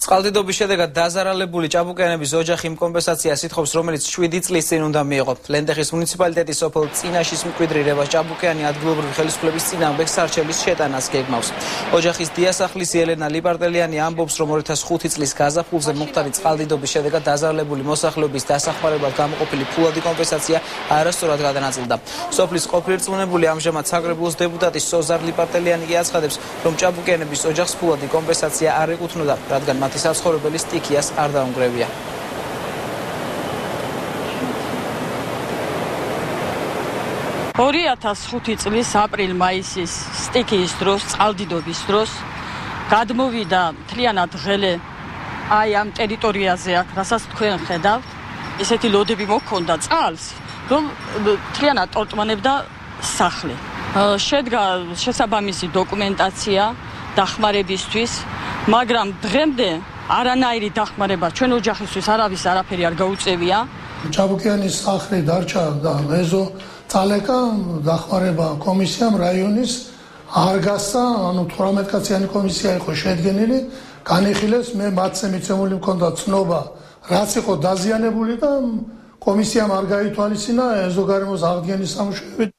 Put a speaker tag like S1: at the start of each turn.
S1: წყალდიდობის შედეგად დაზარალებული ჭაბუკიანების ოჯახი კომპენსაციას ითხოვს, რომელიც 7 წლის წინ უნდა მიიღოთ. ლენდეხის მუნიციპალიტეტის სოფელ წინაშის მკვიდრი რევას ჭაბუკიანი ადგილობრივი ხელისუფლების წინააღმდეგ სარჩელის შეტანას გეგმავს. ოჯახის დიასახლის ელენა ლიპარტელიანი ამბობს, რომ 2005 წლის გაზაფხულზე მომხდარი წყალდიდობის შედეგად დაზარალებული მოსახლეობის დასახმარებლად გამოყოფილი ფულადი კომპენსაცია არასწორად გადანაწილდა. სოფლის ყოფილრწმუნებული ამჟამად საკრებულოს დეპუტატი სოზარ ლიპარტელიანი კი აცხადებს, რომ ჭაბუკიანების ოჯახს ფულადი კომპენსაცია არ ეკუთვნოდა, რადგან მათი საცხოვრებელი სტიქიას არ დაუნგრევია.
S2: $2005 წლის აპრილ-მაისის სტიქიის დროს, წყალდიდობის დროს გადმოვიდა მთლიანად ღელე აი ამ ტერიტორიაზე აქ, რასაც თქვენ ხედავთ, ესეთი ლოდები მოქონდა წყალს, რომ მთლიანად ტორტმანებდა სახლი. შედგა შესაბამისი დოკუმენტაცია დახმარებისთვის, მაგრამ დღემდე არანაირი დახმარება ჩვენ ოჯახისთვის არავის არაფერი არ გაუწევია.
S3: ჭაბუკიანის სახლი დარჩა და მეზო წალეკა დახმარება კომისიამ რაიონის არ გასცა, ანუ 18 კაციანი კომისია იყო შედგენილი, განიხილეს, მე მათზე მიცემული მქონდა ცნობა, რაც იყო დაზიანებული და კომისიამ არ გაითვალისწინა ეზო გარემოს აღდგენის სამუშაოები.